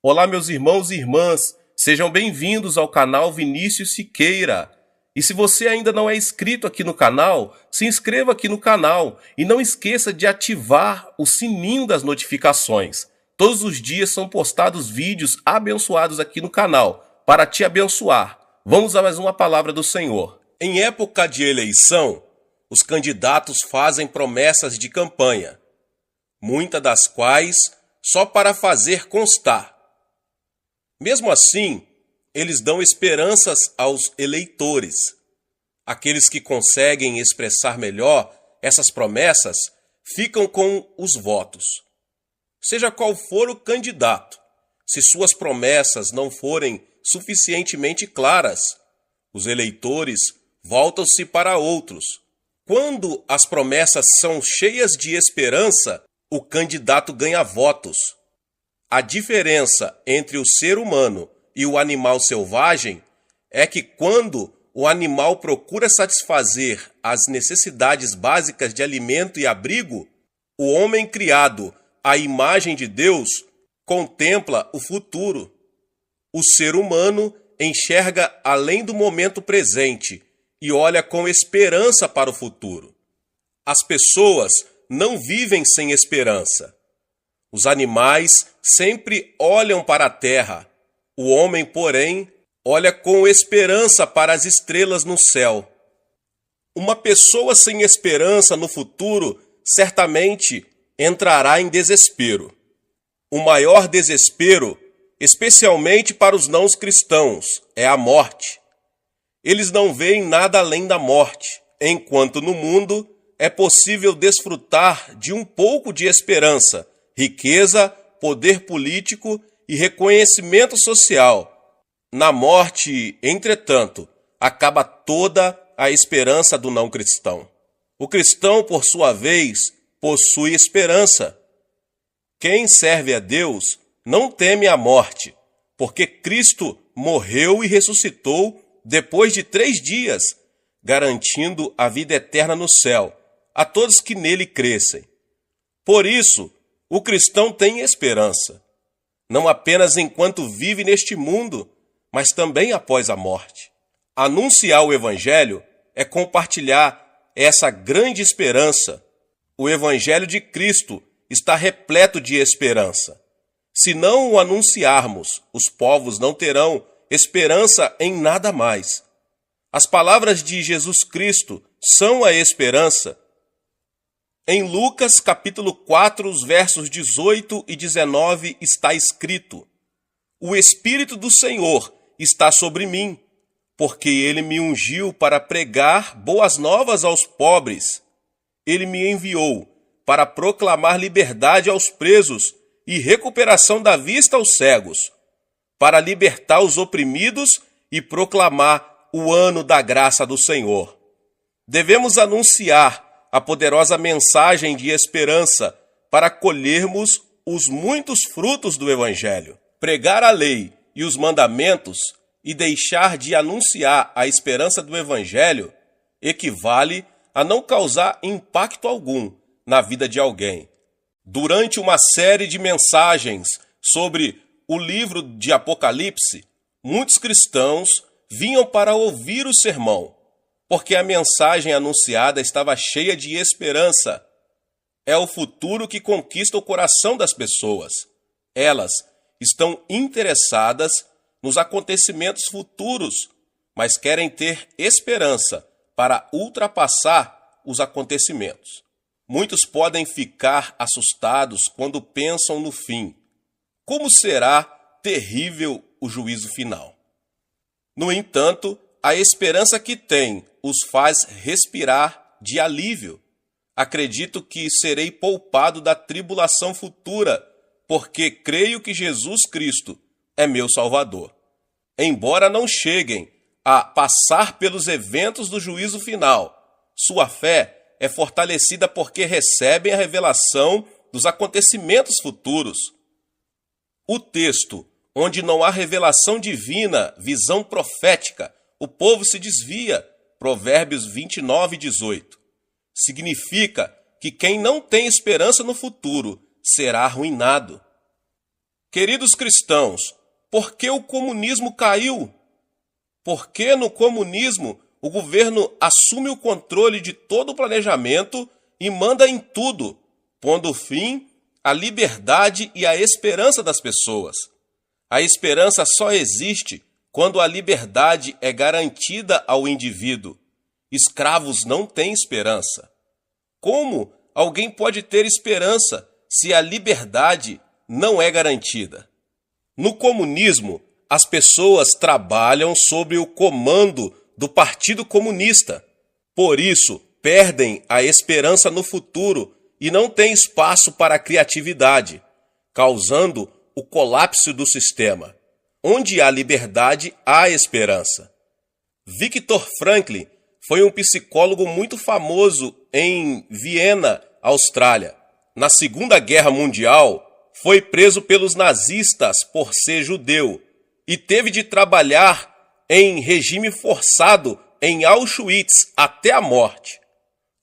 Olá, meus irmãos e irmãs, sejam bem-vindos ao canal Vinícius Siqueira. E se você ainda não é inscrito aqui no canal, se inscreva aqui no canal e não esqueça de ativar o sininho das notificações. Todos os dias são postados vídeos abençoados aqui no canal para te abençoar. Vamos a mais uma palavra do Senhor. Em época de eleição, os candidatos fazem promessas de campanha, muitas das quais só para fazer constar. Mesmo assim, eles dão esperanças aos eleitores. Aqueles que conseguem expressar melhor essas promessas ficam com os votos. Seja qual for o candidato, se suas promessas não forem suficientemente claras, os eleitores voltam-se para outros. Quando as promessas são cheias de esperança, o candidato ganha votos. A diferença entre o ser humano e o animal selvagem é que quando o animal procura satisfazer as necessidades básicas de alimento e abrigo, o homem criado à imagem de Deus contempla o futuro. O ser humano enxerga além do momento presente e olha com esperança para o futuro. As pessoas não vivem sem esperança. Os animais sempre olham para a terra. O homem, porém, olha com esperança para as estrelas no céu. Uma pessoa sem esperança no futuro certamente entrará em desespero. O maior desespero, especialmente para os não cristãos, é a morte. Eles não veem nada além da morte, enquanto no mundo é possível desfrutar de um pouco de esperança, riqueza, poder político e reconhecimento social. Na morte, entretanto, acaba toda a esperança do não cristão. O cristão, por sua vez, possui esperança. Quem serve a Deus não teme a morte, porque Cristo morreu e ressuscitou depois de 3 dias, garantindo a vida eterna no céu a todos que nele crescem. Por isso, o cristão tem esperança, não apenas enquanto vive neste mundo, mas também após a morte. Anunciar o Evangelho é compartilhar essa grande esperança. O Evangelho de Cristo está repleto de esperança. Se não o anunciarmos, os povos não terão esperança em nada mais. As palavras de Jesus Cristo são a esperança. Em Lucas capítulo 4, os versos 18 e 19 está escrito: O Espírito do Senhor está sobre mim, porque ele me ungiu para pregar boas novas aos pobres. Ele me enviou para proclamar liberdade aos presos e recuperação da vista aos cegos, para libertar os oprimidos e proclamar o ano da graça do Senhor. Devemos anunciar a poderosa mensagem de esperança para colhermos os muitos frutos do Evangelho. Pregar a lei e os mandamentos e deixar de anunciar a esperança do Evangelho equivale a não causar impacto algum na vida de alguém. Durante uma série de mensagens sobre o livro de Apocalipse, muitos cristãos vinham para ouvir o sermão, porque a mensagem anunciada estava cheia de esperança. É o futuro que conquista o coração das pessoas. Elas estão interessadas nos acontecimentos futuros, mas querem ter esperança para ultrapassar os acontecimentos. Muitos podem ficar assustados quando pensam no fim. Como será terrível o juízo final? No entanto, a esperança que têm os faz respirar de alívio. Acredito que serei poupado da tribulação futura, porque creio que Jesus Cristo é meu Salvador. Embora não cheguem a passar pelos eventos do juízo final, sua fé é fortalecida porque recebem a revelação dos acontecimentos futuros. O texto onde não há revelação divina, visão profética, o povo se desvia. Provérbios 29, 18. Significa que quem não tem esperança no futuro será arruinado. Queridos cristãos, por que o comunismo caiu? Por que no comunismo o governo assume o controle de todo o planejamento e manda em tudo, pondo fim à liberdade e à esperança das pessoas? A esperança só existe quando a liberdade é garantida ao indivíduo. Escravos não têm esperança. Como alguém pode ter esperança se a liberdade não é garantida? No comunismo, as pessoas trabalham sob o comando do Partido Comunista. Por isso, perdem a esperança no futuro e não têm espaço para a criatividade, causando o colapso do sistema. Onde há liberdade, há esperança. Viktor Frankl foi um psicólogo muito famoso em Viena, Austrália. Na Segunda Guerra Mundial, foi preso pelos nazistas por ser judeu e teve de trabalhar em regime forçado em Auschwitz até a morte.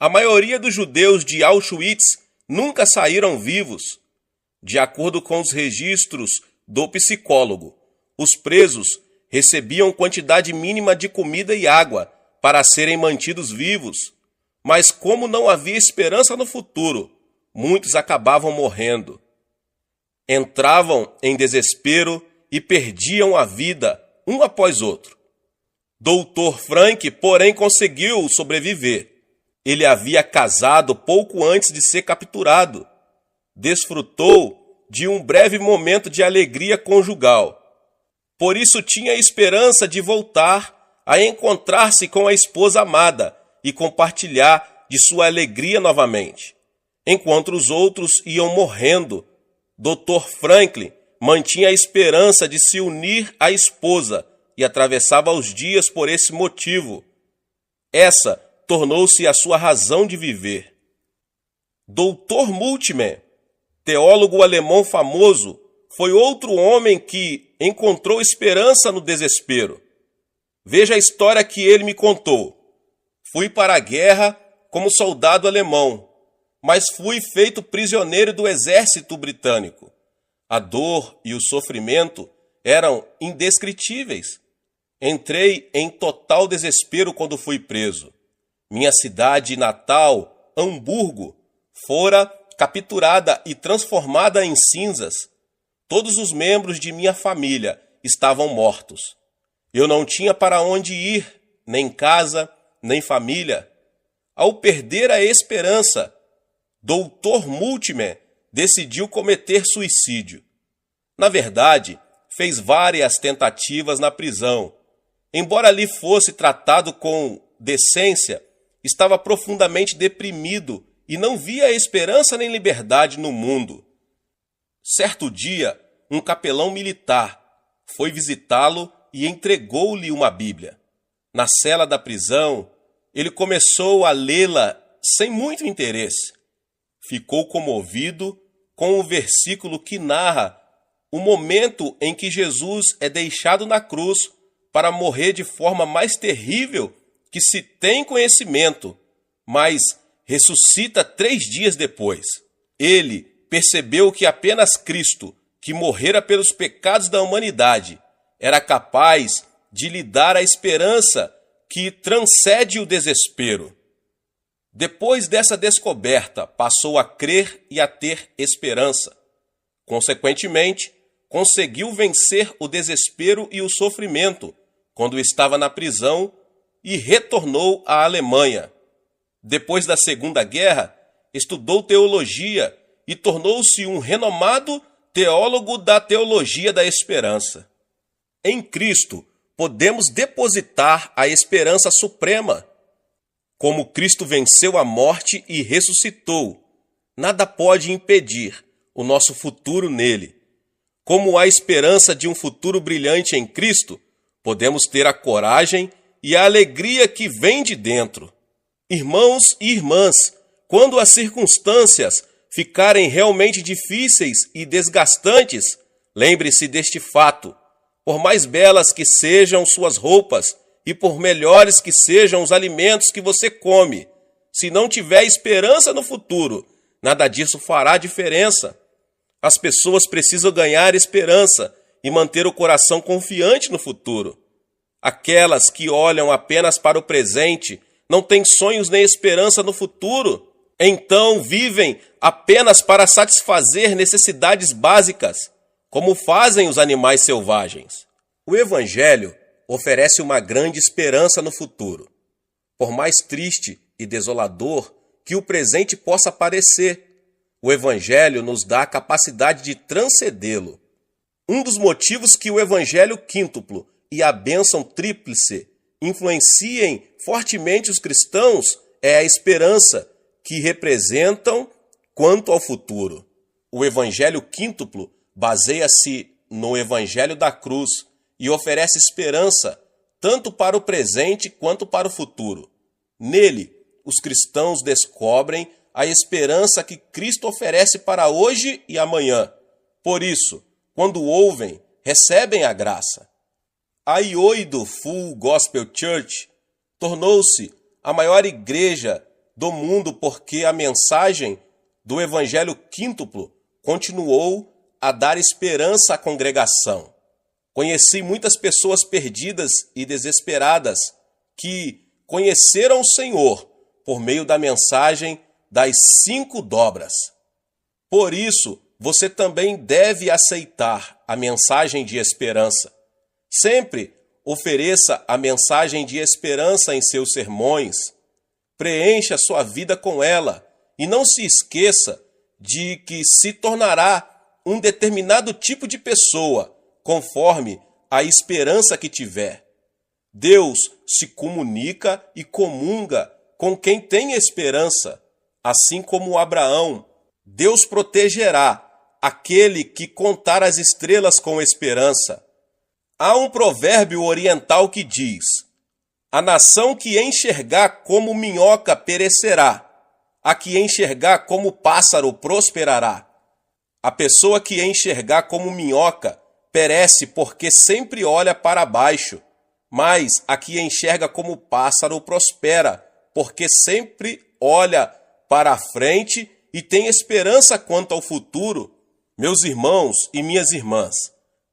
A maioria dos judeus de Auschwitz nunca saíram vivos. De acordo com os registros do psicólogo, os presos recebiam quantidade mínima de comida e água para serem mantidos vivos, mas como não havia esperança no futuro, muitos acabavam morrendo. Entravam em desespero e perdiam a vida um após outro. Dr. Frank, porém, conseguiu sobreviver. Ele havia casado pouco antes de ser capturado. Desfrutou de um breve momento de alegria conjugal. Por isso tinha esperança de voltar a encontrar-se com a esposa amada e compartilhar de sua alegria novamente. Enquanto os outros iam morrendo, Dr. Franklin mantinha a esperança de se unir à esposa e atravessava os dias por esse motivo. Essa tornou-se a sua razão de viver. Dr. Multmann, teólogo alemão famoso, foi outro homem que encontrou esperança no desespero. Veja a história que ele me contou. Fui para a guerra como soldado alemão, mas fui feito prisioneiro do exército britânico. A dor e o sofrimento eram indescritíveis. Entrei em total desespero quando fui preso. Minha cidade natal, Hamburgo, fora capturada e transformada em cinzas. Todos os membros de minha família estavam mortos. Eu não tinha para onde ir, nem casa, nem família. Ao perder a esperança, Dr. Multmann decidiu cometer suicídio. Na verdade, fez várias tentativas na prisão. Embora ali fosse tratado com decência, estava profundamente deprimido e não via esperança nem liberdade no mundo. Certo dia, um capelão militar foi visitá-lo e entregou-lhe uma Bíblia. Na cela da prisão, ele começou a lê-la sem muito interesse. Ficou comovido com o versículo que narra o momento em que Jesus é deixado na cruz para morrer de forma mais terrível que se tem conhecimento, mas ressuscita 3 dias depois. Ele percebeu que apenas Cristo, que morrera pelos pecados da humanidade, era capaz de lhe dar a esperança que transcende o desespero. Depois dessa descoberta, passou a crer e a ter esperança. Consequentemente, conseguiu vencer o desespero e o sofrimento quando estava na prisão e retornou à Alemanha. Depois da Segunda Guerra, estudou teologia e tornou-se um renomado teólogo da teologia da esperança. Em Cristo, podemos depositar a esperança suprema. Como Cristo venceu a morte e ressuscitou, nada pode impedir o nosso futuro nele. Como há esperança de um futuro brilhante em Cristo, podemos ter a coragem e a alegria que vem de dentro. Irmãos e irmãs, quando as circunstâncias ficarem realmente difíceis e desgastantes, lembre-se deste fato. Por mais belas que sejam suas roupas e por melhores que sejam os alimentos que você come, se não tiver esperança no futuro, nada disso fará diferença. As pessoas precisam ganhar esperança e manter o coração confiante no futuro. Aquelas que olham apenas para o presente não têm sonhos nem esperança no futuro. Então vivem apenas para satisfazer necessidades básicas, como fazem os animais selvagens. O Evangelho oferece uma grande esperança no futuro. Por mais triste e desolador que o presente possa parecer, o Evangelho nos dá a capacidade de transcendê-lo. Um dos motivos que o Evangelho quíntuplo e a bênção tríplice influenciem fortemente os cristãos é a esperança que representam quanto ao futuro. O Evangelho quíntuplo baseia-se no Evangelho da cruz e oferece esperança tanto para o presente quanto para o futuro. Nele, os cristãos descobrem a esperança que Cristo oferece para hoje e amanhã. Por isso, quando ouvem, recebem a graça. A Yoido Full Gospel Church tornou-se a maior igreja do mundo porque a mensagem do Evangelho quíntuplo continuou a dar esperança à congregação. Conheci muitas pessoas perdidas e desesperadas que conheceram o Senhor por meio da mensagem das 5 dobras. Por isso, você também deve aceitar a mensagem de esperança. Sempre ofereça a mensagem de esperança em seus sermões. Preencha sua vida com ela e não se esqueça de que se tornará um determinado tipo de pessoa conforme a esperança que tiver. Deus se comunica e comunga com quem tem esperança, assim como Abraão. Deus protegerá aquele que contar as estrelas com esperança. Há um provérbio oriental que diz: a nação que enxergar como minhoca perecerá, a que enxergar como pássaro prosperará. A pessoa que enxergar como minhoca perece porque sempre olha para baixo, mas a que enxerga como pássaro prospera porque sempre olha para a frente e tem esperança quanto ao futuro. Meus irmãos e minhas irmãs,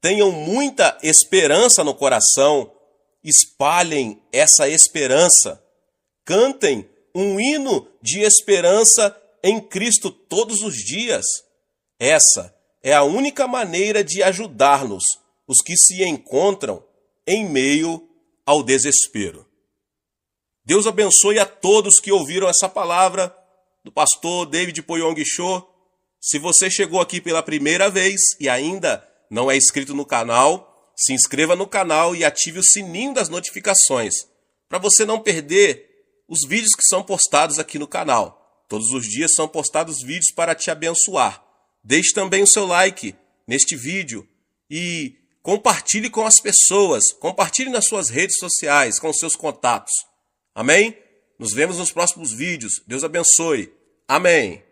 tenham muita esperança no coração, espalhem essa esperança, cantem um hino de esperança em Cristo todos os dias. Essa é a única maneira de ajudar-nos, os que se encontram em meio ao desespero. Deus abençoe a todos que ouviram essa palavra do pastor David Poyong Cho. Se você chegou aqui pela primeira vez e ainda não é inscrito no canal, se inscreva no canal e ative o sininho das notificações, para você não perder os vídeos que são postados aqui no canal. Todos os dias são postados vídeos para te abençoar. Deixe também o seu like neste vídeo e compartilhe com as pessoas, compartilhe nas suas redes sociais, com seus contatos. Amém? Nos vemos nos próximos vídeos. Deus abençoe. Amém.